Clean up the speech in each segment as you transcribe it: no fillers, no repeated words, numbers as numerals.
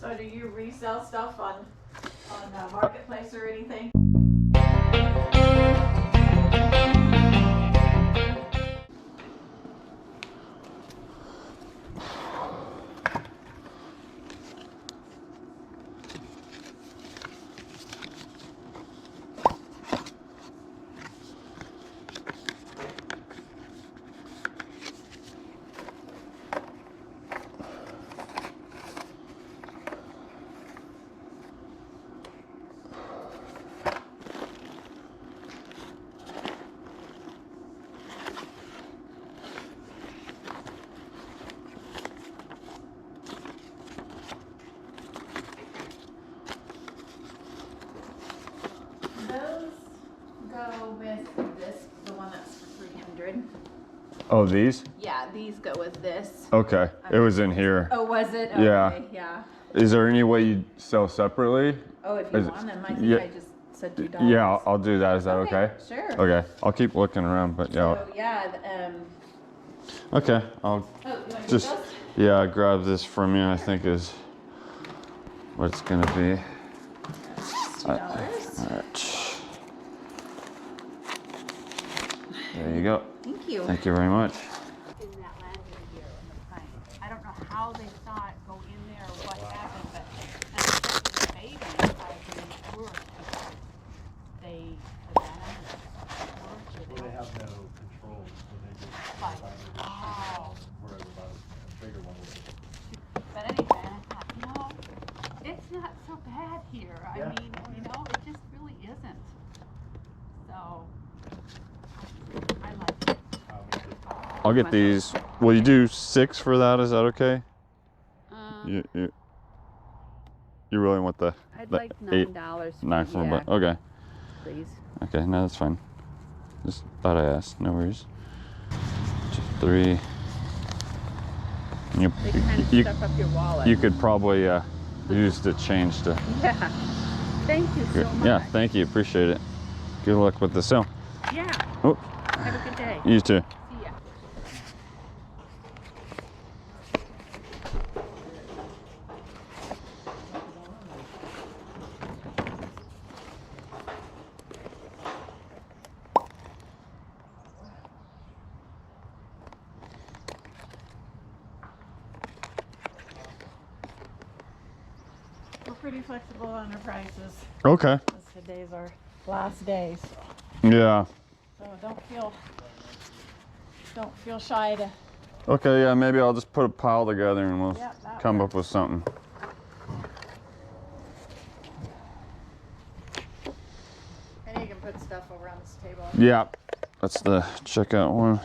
So do you resell stuff on Marketplace or anything? Those go with this, the one that's for 300. Oh, these? Yeah, these go with this. Okay, it was in here. Oh, was it? Okay, Yeah. yeah. Is there any way you sell separately? Oh, if you want them, I think I just said $2. Yeah, I'll do that. Is that okay? Sure. Okay, I'll keep looking around, but yeah. So, yeah, Okay, I'll you want to just, yeah, grab this from you, I think is what it's gonna be. $2. All right. There you go. Thank you. Thank you very much. In that landing gear in the plane. I don't know how they saw it go in there or what happened, but the baby, I think, worked because the bananas worked. Well, they have no control, so they just Like, oh. Wherever a bigger one would be. But anyway, I thought, it's not so bad here. I mean, it just really isn't. So, I like it. I'll get these. Will you do 6 for that? Is that okay? You really want the I'd the like $9. 9 for a buck. Okay. Please. Okay, no, that's fine. Just thought I asked. No worries. 3. And They kind of stuff up your wallet. you could probably use the change to. Yeah. Thank you so much. Yeah, thank you. Appreciate it. Good luck with the sale. Yeah. Oh, Have a good day. you too. See ya. We're pretty flexible on our prices. Okay. Because today's our last day, so, Yeah. don't feel shy to. Okay, yeah, maybe I'll just put a pile together and we'll Yep, come up with something. And you can put stuff over on this table. Yeah, that's the checkout one.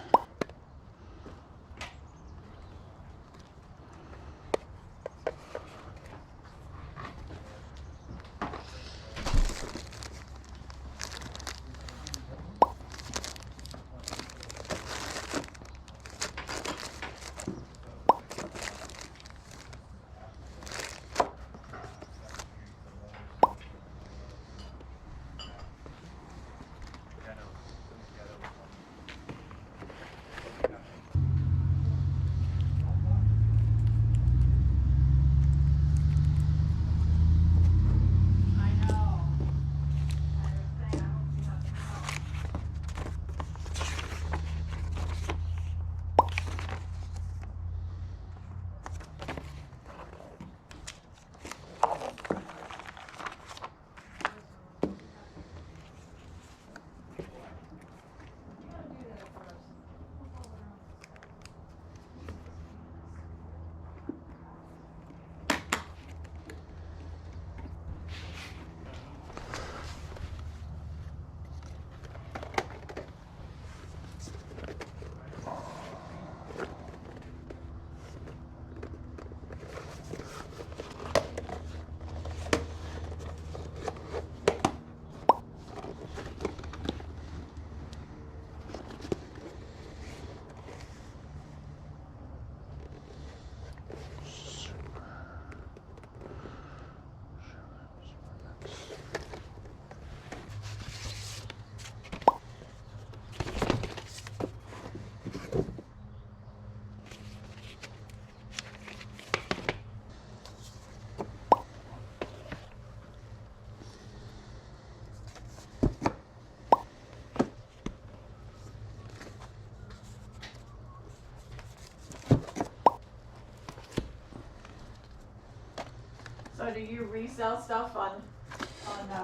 So do you resell stuff on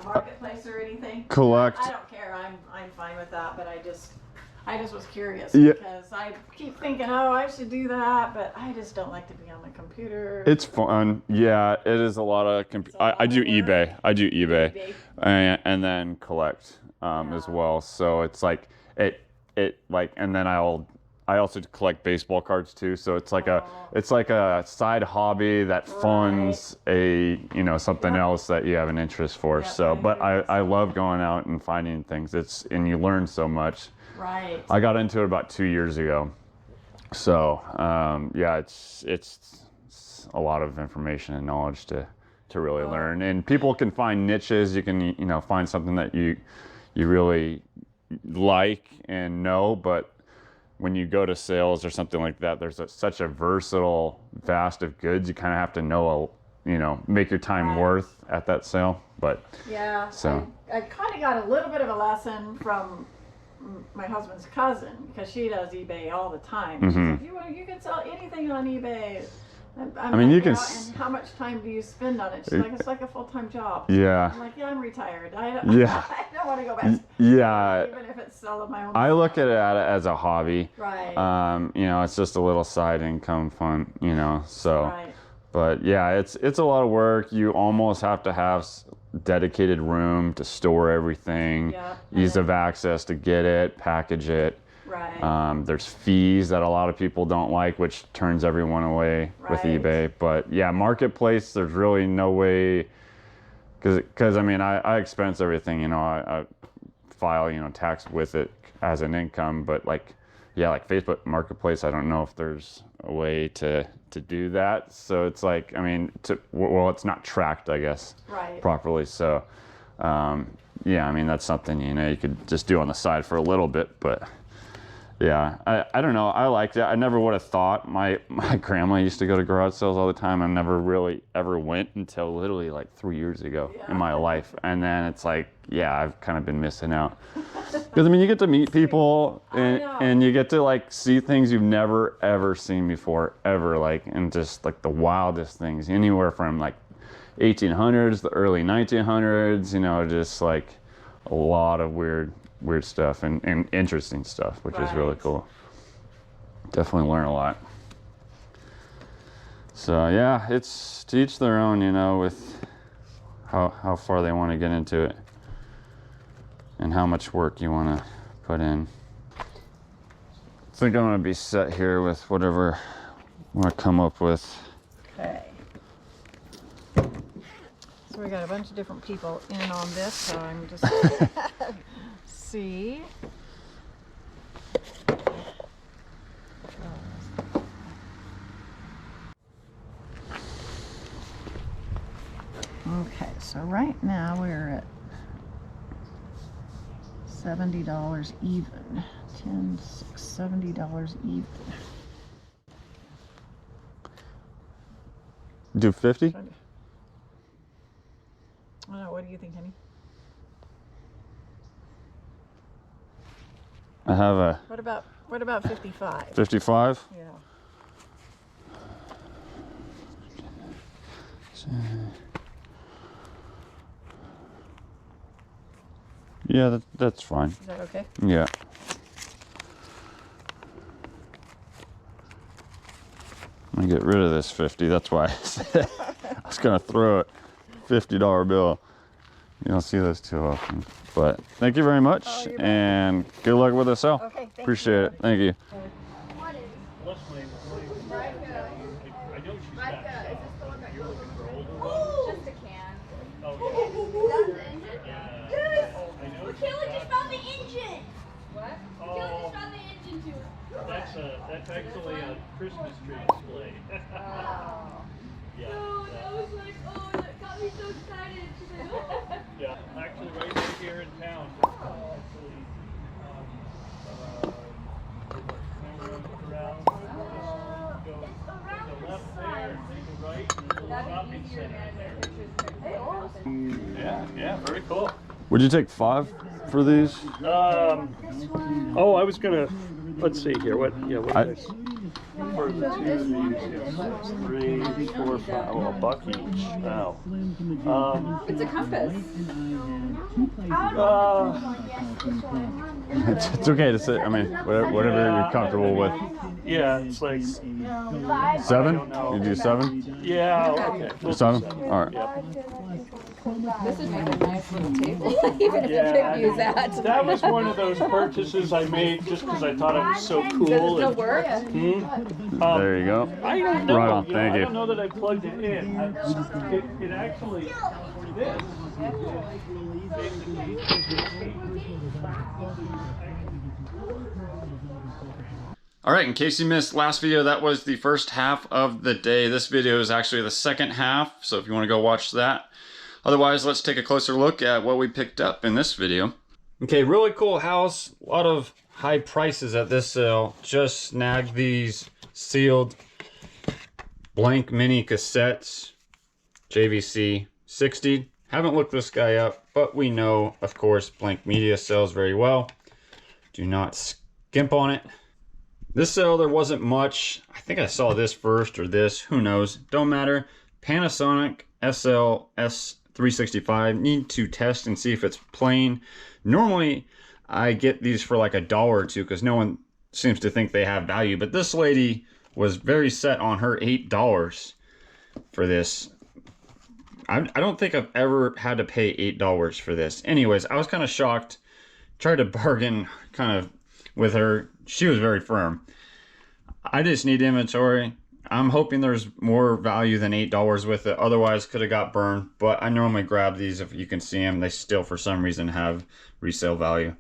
Marketplace or anything? Collect. I don't care. I'm fine with that, but I just was curious Yeah. because I keep thinking, oh, I should do that, but I just don't like to be on my computer. It's fun. Yeah, it is a lot of. I do eBay. I do eBay, and then collect as well. So it's like it like, and then I also collect baseball cards too. So it's like a side hobby that funds something else that you have an interest for. So, but I love going out and finding things. And you learn so much. Right. I got into it about 2 years ago. So yeah, it's a lot of information and knowledge to really learn. And people can find niches. You can find something that you really like and know. But when you go to sales or something like that, there's such a versatile vast of goods. You kind of have to know make your time worth at that sale. But yeah, so I kind of got a little bit of a lesson from my husband's cousin because she does eBay all the time. Mm-hmm. She's like, you can sell anything on eBay. I mean, you can. And how much time do you spend on it? She's like, it's like a full-time job. Yeah. I'm like, yeah, I'm retired. I don't want to go back. Yeah. Even if it's selling my own. I look at it as a hobby. Right. It's just a little side income fun. So. Right. But yeah, it's a lot of work. You almost have to have dedicated room to store everything, ease of access to get it, package it. Right. There's fees that a lot of people don't like, which turns everyone away with eBay. But yeah, Marketplace, there's really no way, because I mean, I expense everything. I file tax with it as an income. But like Facebook Marketplace, I don't know if there's a way to do that. So it's like, I mean, it's not tracked, I guess, properly. So yeah, I mean, that's something you could just do on the side for a little bit. But yeah, I don't know. I liked it. I never would have thought. My grandma used to go to garage sales all the time. I never really ever went until literally like 3 years ago in my life. And then it's like, yeah, I've kind of been missing out. Because I mean, you get to meet people and you get to like see things you've never ever seen before, ever, like, and just like the wildest things, anywhere from like 1800s, the early 1900s, just like a lot of weird stuff and interesting stuff, which is really cool. Definitely learn a lot. So yeah, it's to each their own, with how far they want to get into it and how much work you want to put in. I think I'm going to be set here with whatever I want to come up with. Okay. So we got a bunch of different people in on this, so I'm just see. Okay, so right now we're at $70 even. $70 even. Do 50? What do you think, honey? I have a. What about 55? 55? Yeah. Yeah, that's fine. Is that okay? Yeah. I'm gonna get rid of this 50. That's why I said I was gonna throw it. $50 bill. You don't see those too often. But thank you very much, and good luck with the sale. Okay, thank Appreciate it. Thank you. Just a can. Kayla just found the engine! What? Kayla just found the engine to it. That's actually a Christmas tree display. Oh. Yeah. Oh, that was like, oh, that got me so excited. She's like, oh. Yeah, actually right here in town. Yeah, very cool. Would you take 5 for these? Oh, I was gonna. Let's see here. What? Yeah. What? For the two of these, it's 3, 4, 5, oh, a buck each. Wow. It's a compass. It's okay to say. I mean, whatever you're comfortable with. Yeah, it's like 7? know. You do 7? yeah. Okay. Do 7? All right. This would make a nice little table, even if Yeah, you could use that. That was one of those purchases I made just because I thought it was so cool. Does it still work? There you go. I don't know. Right on. Thank I you. don't know that I plugged it in. It actually this. All right, in case you missed last video, that was the first half of the day. This video is actually the second half, so if you want to go watch that. Otherwise, let's take a closer look at what we picked up in this video. Okay, really cool house. A lot of high prices at this sale. Just snagged these sealed blank mini cassettes, JVC 60. Haven't looked this guy up, but we know, of course, Blank Media sells very well. Do not skimp on it. This sale, there wasn't much. I think I saw this first or this, who knows, don't matter. Panasonic SL S365, need to test and see if it's plain. Normally, I get these for like $1 or $2 because no one seems to think they have value, but this lady was very set on her $8 for this. I don't think I've ever had to pay $8 for this. Anyways, I was kind of shocked. Tried to bargain kind of with her. She was very firm. I just need inventory. I'm hoping there's more value than $8 with it. Otherwise, could have got burned. But I normally grab these if you can see them. They still, for some reason, have resale value.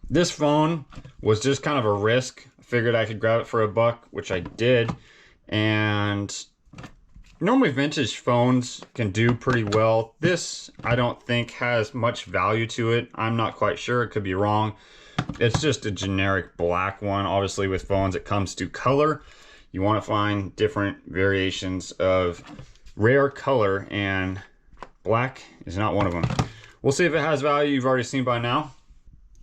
This phone was just kind of a risk. I figured I could grab it for $1, which I did. And normally vintage phones can do pretty well. This, I don't think, has much value to it. I'm not quite sure. It could be wrong. It's just a generic black one. Obviously, with phones, it comes to color. You want to find different variations of rare color, and black is not one of them. We'll see if it has value. You've already seen by now.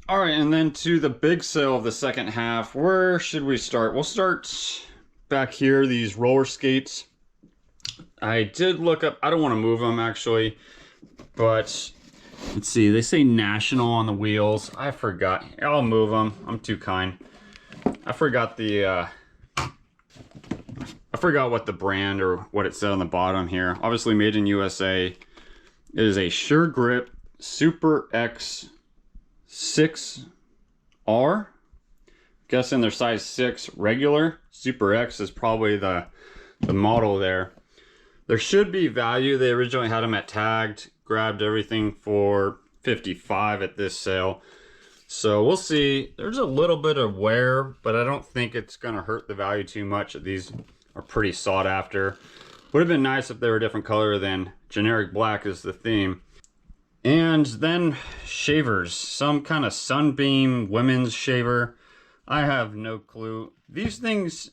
All right, and then to the big sale of the second half. Where should we start? We'll start back here, these roller skates. I did look up, I don't want to move them actually, but let's see, they say National on the wheels. I forgot. I'll move them. I'm too kind. I forgot the I forgot what the brand or what it said on the bottom here. Obviously made in USA. It is a Sure Grip Super X 6R. Guessing they're size 6 regular. Super X is probably the model there. There should be value. They originally had them at tagged. Grabbed everything for $55 at this sale. So we'll see. There's a little bit of wear, but I don't think it's going to hurt the value too much. These are pretty sought after. Would have been nice if they were a different color than generic black is the theme. And then shavers. Some kind of Sunbeam women's shaver. I have no clue. These things,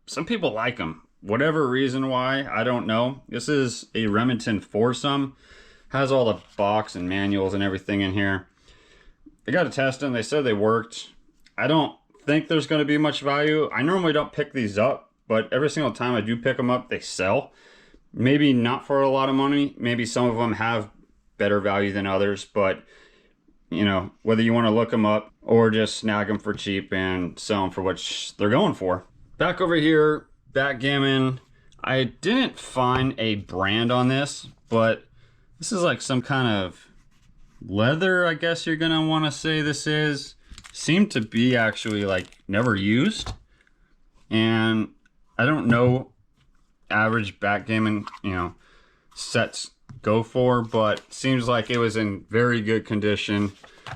some people like them. Whatever reason why, I don't know. This is a Remington foursome. Has all the box and manuals and everything in here. I got to test them. They said they worked. I don't think there's going to be much value. I normally don't pick these up, but every single time I do pick them up, they sell. Maybe not for a lot of money. Maybe some of them have better value than others, but you know, whether you want to look them up or just snag them for cheap and sell them for what they're going for. Back over here, backgammon. I didn't find a brand on this, but this is like some kind of leather, I guess you're gonna want to say this is. Seemed to be actually like never used, and I don't know average backgammon, you know, sets go for, but seems like it was in very good condition,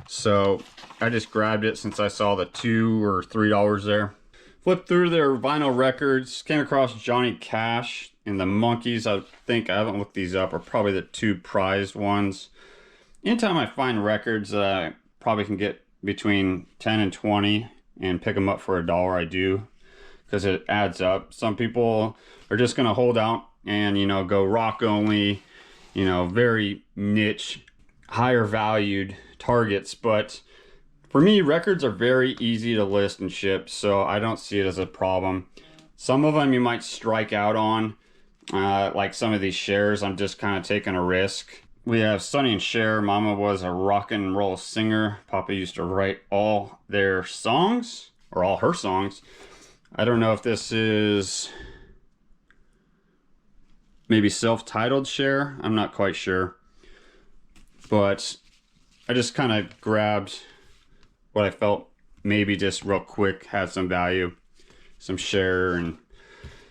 so I just grabbed it since I saw the $2 or $3 there. Flipped through their vinyl records, came across Johnny Cash and the Monkees. I think, I haven't looked these up, are probably the two prized ones. Anytime I find records that I probably can get between 10 and 20 and pick them up for $1, I do, because it adds up. Some people are just gonna hold out and, you know, go rock only, you know, very niche, higher valued targets. But for me, records are very easy to list and ship, so I don't see it as a problem. Some of them you might strike out on, like some of these shares. I'm just kind of taking a risk. We have Sonny and Cher. Mama was a rock and roll singer. Papa used to write all their songs, or all her songs. I don't know if this is maybe self-titled Cher. I'm not quite sure. But I just kind of grabbed what I felt maybe just real quick had some value. Some Cher and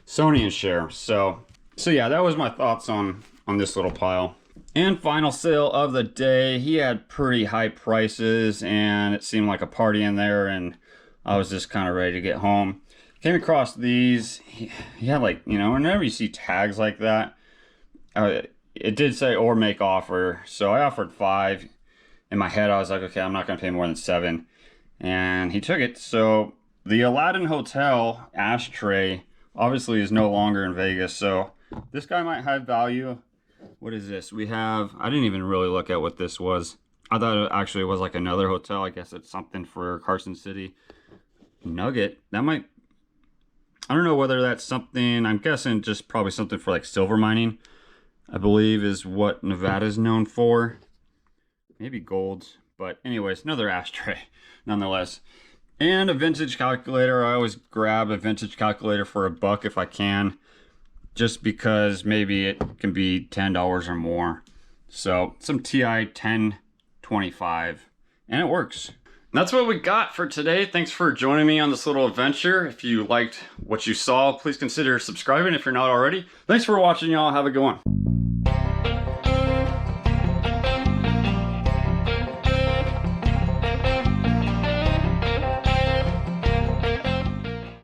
Sonny and Cher. So yeah, that was my thoughts on this little pile. And final sale of the day. He had pretty high prices and it seemed like a party in there, and I was just kind of ready to get home. Came across these. He had, like, you know, whenever you see tags like that, it did say or make offer. So I offered 5. In my head, I was like, okay, I'm not going to pay more than 7. And he took it. So the Aladdin Hotel ashtray obviously is no longer in Vegas. So this guy might have value. What is this? We have, I didn't even really look at what this was. I thought it actually was like another hotel. I guess it's something for Carson City. Nugget. That might, I don't know whether that's something, I'm guessing just probably something for like silver mining, I believe is what Nevada's known for. Maybe gold. But anyways, another ashtray nonetheless. And a vintage calculator. I always grab a vintage calculator for $1 if I can, just because maybe it can be $10 or more. So some TI 1025, and it works. And that's what we got for today. Thanks for joining me on this little adventure. If you liked what you saw, please consider subscribing if you're not already. Thanks for watching, y'all. Have a good one.